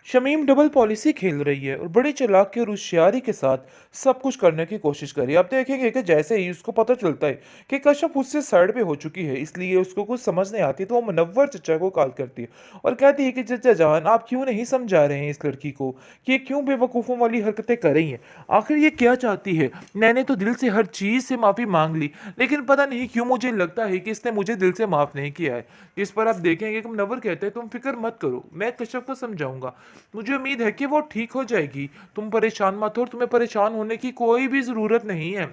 Shamim double policy खेल रही है और बड़ी चालाकी और होशियारी के साथ सब कुछ करने की कोशिश कर रही है। आप देखेंगे कि जैसे ही उसको पता चलता है कि कश्यप उससे साइड पे हो चुकी है, इसलिए उसको कुछ समझ नहीं आती, तो वो मुनव्वर चचा को कॉल करती है और कहती है कि चचा जान, आप क्यों नहीं समझा रहे हैं इस लड़की को कि ये क्यों बेवकूफ़ों वाली हरकतें कर रही है। आखिर ये क्या चाहती है। मैंने तो दिल से हर चीज़ से माफ़ी मांग ली, लेकिन पता नहीं क्यों मुझे लगता है कि इसने मुझे दिल से माफ़ नहीं किया है। इस पर आप देखेंगे कि मुनव्वर कहते हैं, तुम फिक्र मत करो, मैं कश्यप को समझाऊंगा। मुझे उम्मीद है कि वो ठीक हो जाएगी। तुम परेशान मत हो और तुम्हें परेशान होने की कोई भी ज़रूरत नहीं है।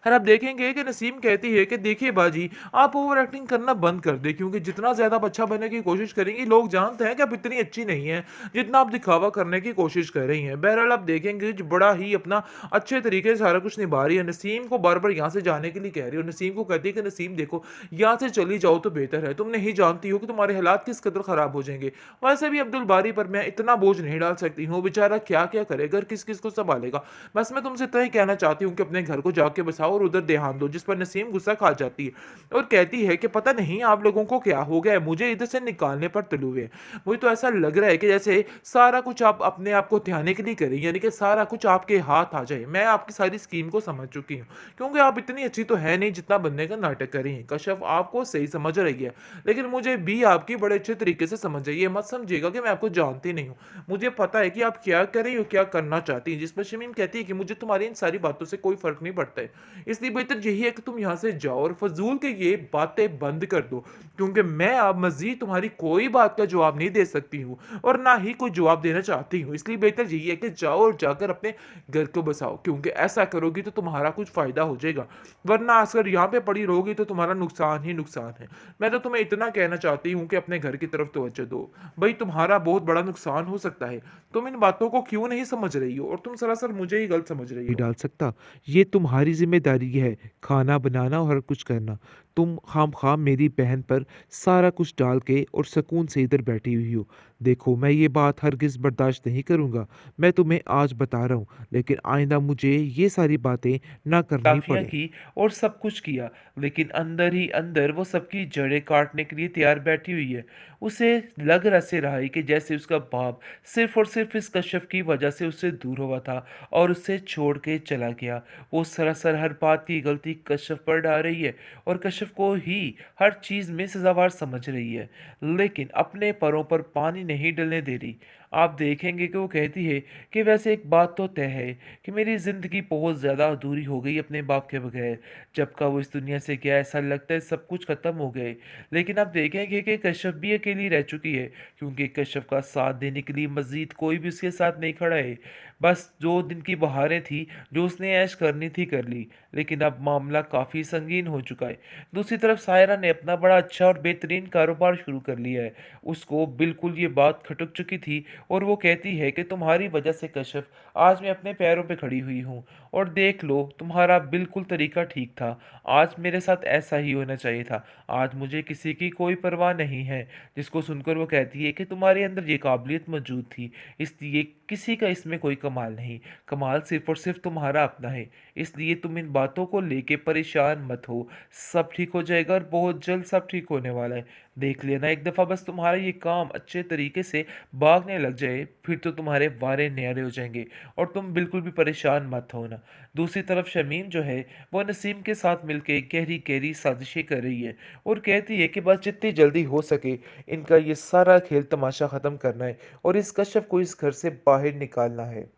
और आप देखेंगे कि नसीम कहती है कि देखिए बाजी, आप ओवर एक्टिंग करना बंद कर दें, क्योंकि जितना ज़्यादा आप अच्छा बनने की कोशिश करेंगी, लोग जानते हैं कि आप इतनी अच्छी नहीं हैं जितना आप दिखावा करने की कोशिश कर रही हैं। बहरहाल आप देखेंगे कि बड़ा ही अपना अच्छे तरीके से सारा कुछ निभा रही है। नसीम को बार बार यहाँ से जाने के लिए कह रही है और नसीम को कहती है कि नसीम देखो, यहाँ से चली जाओ तो बेहतर है। तुम नहीं जानती हो कि तुम्हारे हालात किस कदर ख़राब हो जाएंगे। वैसे भी अब्दुल बारी पर मैं इतना बोझ नहीं डाल सकती हूँ, बेचारा क्या क्या करेगा, किस किस को संभालेगा। बस मैं तुमसे इतना ही कहना चाहती हूँ कि अपने घर को जाके बसाओ और उधर ध्यान दो। जिस पर नसीम गुस्सा खा जाती है और कहती है कि पता नहीं आप लोगों को क्या हो गया है, मुझे इधर से निकालने पर तुले हुए हैं। मुझे तो ऐसा लग रहा है कि जैसे सारा कुछ आप अपने आप को ध्याने के लिए करें, यानी कि सारा कुछ आपके हाथ आ जाए। मैं आपकी सारी स्कीम को समझ चुकी हूँ, क्योंकि आप इतनी अच्छी तो है नहीं जितना बनने का नाटक कर रही हैं। कश्यप आपको सही समझ रही है, लेकिन मुझे भी आपकी बड़े अच्छे तरीके से समझ है। ये मत समझिएगा कि मैं आपको जानती नहीं हूँ। मुझे पता है कि आप क्या कर रही हो, क्या करना चाहती हैं। जिस पर शमीम कहती है कि मुझे तुम्हारी इन सारी बातों से कोई फर्क नहीं पड़ता है, इसलिए बेहतर यही है कि तुम यहाँ से जाओ और फजूल के ये बातें बंद कर दो, क्योंकि मैं अब मजीद तुम्हारी कोई बात का जवाब नहीं दे सकती हूँ और ना ही कोई जवाब देना चाहती हूँ। इसलिए बेहतर यही है कि जाओ और जाकर अपने घर को बसाओ, क्योंकि ऐसा करोगी तो तुम्हारा कुछ फायदा हो जाएगा, वरना अगर यहाँ पे पड़ी रहोगी तो तुम्हारा नुकसान ही नुकसान है। मैं तो तुम्हें इतना कहना चाहती हूँ कि अपने घर की तरफ तवज्जो दो। भाई, तुम्हारा बहुत बड़ा नुकसान हो सकता है। तुम इन बातों को क्यों नहीं समझ रही हो और तुम सरासर मुझे ही गलत समझ रही नहीं हो। डाल सकता। ये तुम्हारी ज़िम्मेदारी है, खाना बनाना और हर कुछ करना। तुम खामख़ाह मेरी बहन पर सारा कुछ डाल के और सुकून से इधर बैठी हुई हो। देखो, मैं ये बात हरगिज़ बर्दाश्त नहीं करूँगा। मैं तुम्हें आज बता रहा हूँ, लेकिन आइंदा मुझे ये सारी बातें ना करनी तलाफियाँ पड़े। की और सब कुछ किया, लेकिन अंदर ही अंदर वो सबकी जड़ें काटने के लिए तैयार बैठी हुई है। उसे लग रहा से रहा है कि जैसे उसका बाप सिर्फ और सिर्फ इस कश्यप की वजह से उससे दूर हुआ था और उससे छोड़ के चला गया। वो सरासर हर बात की गलती कश्यप पर डाल रही है और कश्यप को ही हर चीज़ में सजावार समझ रही है, लेकिन अपने पैरों पर पानी नहीं डलने दे रही। आप देखेंगे कि वो कहती है कि वैसे एक बात तो तय है कि मेरी ज़िंदगी बहुत ज़्यादा अधूरी हो गई अपने बाप के बगैर। जब का वो इस दुनिया से गया, ऐसा लगता है सब कुछ ख़त्म हो गए। लेकिन आप देखेंगे कि कश्यप भी अकेली रह चुकी है, क्योंकि कश्यप का साथ देने के लिए मज़ीद कोई भी उसके साथ नहीं खड़ा है। बस 2 दिन की बहारें थी, जो उसने ऐश करनी थी कर ली, लेकिन अब मामला काफ़ी संगीन हो चुका है। दूसरी तरफ सायरा ने अपना बड़ा अच्छा और बेहतरीन कारोबार शुरू कर लिया है। उसको बिल्कुल ये बात खटक चुकी थी और वो कहती है कि तुम्हारी वजह से कश्यप, आज मैं अपने पैरों पे खड़ी हुई हूँ और देख लो, तुम्हारा बिल्कुल तरीका ठीक था। आज मेरे साथ ऐसा ही होना चाहिए था। आज मुझे किसी की कोई परवाह नहीं है। जिसको सुनकर वो कहती है कि तुम्हारे अंदर ये काबिलियत मौजूद थी, इसलिए किसी का इसमें कोई कमाल नहीं। कमाल सिर्फ और सिर्फ तुम्हारा अपना है। इसलिए तुम इन बातों को लेके परेशान मत हो। सब ठीक हो जाएगा और बहुत जल्द सब ठीक होने वाला है। देख लेना एक दफ़ा बस तुम्हारा ये काम अच्छे तरीके से भागने लग जाए, फिर तो तुम्हारे वारे न्यारे हो जाएंगे और तुम बिल्कुल भी परेशान मत होना। दूसरी तरफ शमीम जो है, वो नसीम के साथ मिलके गहरी गहरी साजिशें कर रही है और कहती है कि बस जितनी जल्दी हो सके इनका ये सारा खेल तमाशा ख़त्म करना है और इस कश्यप को इस घर से बाहर निकालना है।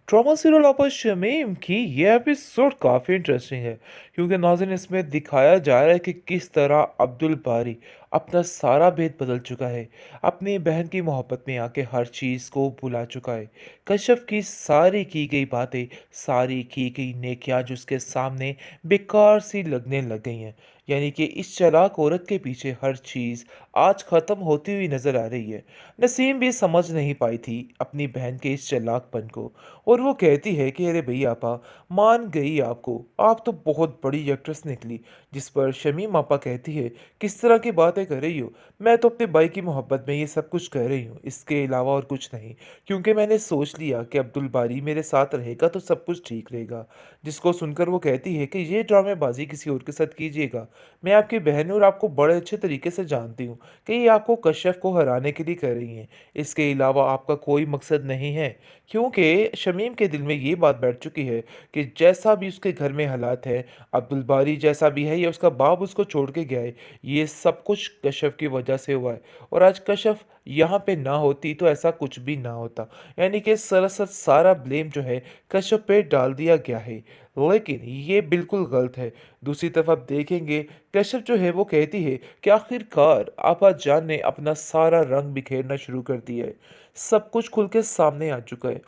ट्रॉमा सीरियल ऑफ शमीम की ये एपिसोड काफ़ी इंटरेस्टिंग है, क्योंकि नाज़रीन इसमें दिखाया जा रहा है कि किस तरह अब्दुल बारी अपना सारा भेद बदल चुका है। अपनी बहन की मोहब्बत में आके हर चीज़ को भुला चुका है। कश्यप की सारी की गई बातें, सारी की गई नेकियां जो उसके सामने बेकार सी लगने लग गई हैं। यानी कि इस चालाक औरत के पीछे हर चीज़ आज ख़त्म होती हुई नज़र आ रही है। नसीम भी समझ नहीं पाई थी अपनी बहन के इस चालाकपन को और वो कहती है कि अरे भई आपा, मान गई आपको, आप तो बहुत बड़ी एक्ट्रेस निकली। जिस पर शमीम आपा कहती है, किस तरह की बातें कर रही हो? मैं तो अपने भाई की मोहब्बत में ये सब कुछ कर रही हूँ, इसके अलावा और कुछ नहीं। क्योंकि मैंने सोच लिया कि अब्दुल बारी मेरे साथ रहेगा तो सब कुछ ठीक रहेगा। जिसको सुनकर वो कहती है कि ये ड्रामेबाजी किसी और के साथ कीजिएगा, मैं आपकी बहन हूँ और आपको बड़े अच्छे तरीके से जानती हूँ कि ये आपको कश्यप को हराने के लिए कर रही हैं। इसके अलावा आपका कोई मकसद नहीं है, क्योंकि शमीम के दिल में ये बात बैठ चुकी है कि जैसा भी उसके घर में हालात हैं, अब्दुल बारी जैसा भी है या उसका बाप उसको छोड़ के गया है, ये सब कुछ कश्यप की वजह से हुआ है। और आज कश्यप यहाँ पे ना होती तो ऐसा कुछ भी ना होता। यानी कि सरासर सारा ब्लेम जो है कश्यप पे डाल दिया गया है। लेकिन ये बिल्कुल गलत है। दूसरी तरफ आप देखेंगे, कश्यप जो है वो कहती है कि आखिरकार आपाजान ने अपना सारा रंग बिखेरना शुरू कर दिया है। सब कुछ खुल के सामने आ चुका है।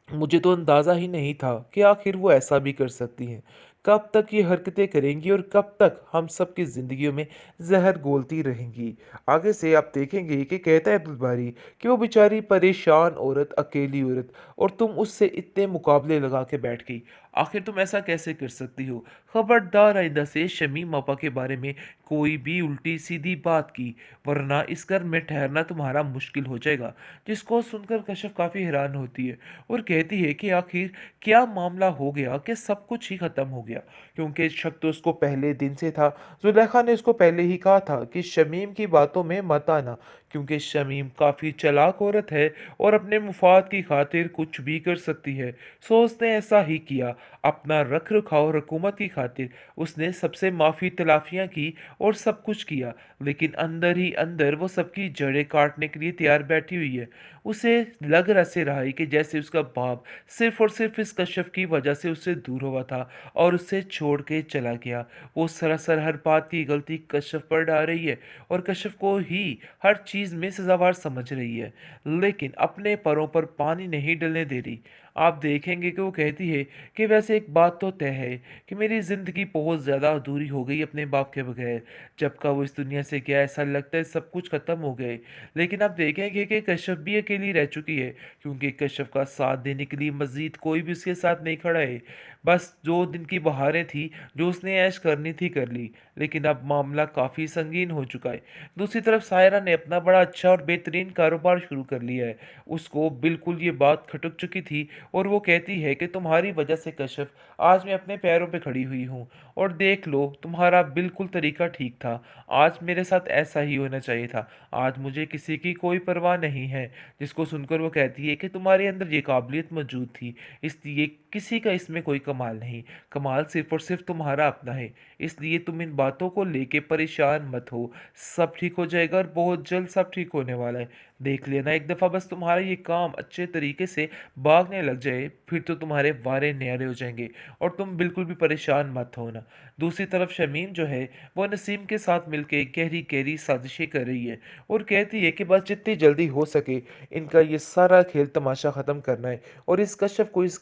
मुझे तो अंदाज़ा ही नहीं था कि आखिर वो ऐसा भी कर सकती हैं। कब तक ये हरकतें करेंगी और कब तक हम सब की ज़िंदगियों में ज़हर घोलती रहेंगी। आगे से आप देखेंगे कि कहता है अब्दुल बारी कि वो बेचारी परेशान औरत, अकेली औरत, और तुम उससे इतने मुकाबले लगा के बैठ गई। आखिर तुम ऐसा कैसे कर सकती हो? खबरदार आइंदा से शमीम आपा के बारे में कोई भी उल्टी-सीधी बात की, वरना इस घर में ठहरना तुम्हारा मुश्किल हो जाएगा। जिसको सुनकर कश्यप काफ़ी हैरान होती है और कहती है कि आखिर क्या मामला हो गया कि सब कुछ ही खत्म हो गया, क्योंकि शक तो उसको पहले दिन से था। जुलेखा ने उसको पहले ही कहा था कि शमीम की बातों में मत आना, क्योंकि शमीम काफ़ी चालाक औरत है और अपने मुफाद की खातिर कुछ भी कर सकती है। सो उसने ऐसा ही किया। अपना रख रखाव और हुकूमत की खातिर उसने सबसे माफ़ी तलाफियाँ की और सब कुछ किया, लेकिन अंदर ही अंदर वो सबकी जड़ें काटने के लिए तैयार बैठी हुई है। उसे लग ऐसे रहा है कि जैसे उसका बाप सिर्फ़ और सिर्फ़ इस कश्यप की वजह से उससे दूर हुआ था और उसे छोड़ के चला गया। वो सरासर हर बात की गलती कश्यप पर डाल रही है और कश्यप को ही हर चीज़ में सज़ावार समझ रही है, लेकिन अपने पैरों पर पानी नहीं डलने दे रही। आप देखेंगे कि वो कहती है कि वैसे एक बात तो तय है कि मेरी ज़िंदगी बहुत ज़्यादा अधूरी हो गई अपने बाप के बगैर। जब का वो इस दुनिया से गया, ऐसा लगता है सब कुछ ख़त्म हो गया है। लेकिन आप देखेंगे कि कश्यप भी अकेली रह चुकी है, क्योंकि कश्यप का साथ देने के लिए मज़ीद कोई भी उसके साथ नहीं खड़ा है। बस 2 दिन की बहारें थी, जो उसने ऐश करनी थी कर ली, लेकिन अब मामला काफ़ी संगीन हो चुका है। दूसरी तरफ सायरा ने अपना बड़ा अच्छा और बेहतरीन कारोबार शुरू कर लिया है। उसको बिल्कुल ये बात खटक चुकी थी और वो कहती है कि तुम्हारी वजह से कश्यप, आज मैं अपने पैरों पे खड़ी हुई हूँ और देख लो तुम्हारा बिल्कुल तरीका ठीक था। आज मेरे साथ ऐसा ही होना चाहिए था। आज मुझे किसी की कोई परवाह नहीं है। जिसको सुनकर वो कहती है कि तुम्हारे अंदर ये काबिलियत मौजूद थी, इसलिए किसी का इसमें कोई कमाल नहीं। कमाल सिर्फ़ और सिर्फ़ तुम्हारा अपना है। इसलिए तुम इन बातों को लेके परेशान मत हो। सब ठीक हो जाएगा और बहुत जल्द सब ठीक होने वाला है। देख लेना एक दफ़ा बस तुम्हारा ये काम अच्छे तरीके से भागने लग जाए, फिर तो तुम्हारे वारे न्यारे हो जाएँगे और तुम बिल्कुल भी परेशान मत होना। दूसरी तरफ शमीम जो है, वो नसीम के साथ मिलके गहरी-गहरी साज़िशें कर रही है और कहती है कि बस जितनी जल्दी हो सके इनका ये सारा खेल तमाशा ख़त्म करना है और इस कश्यप को इस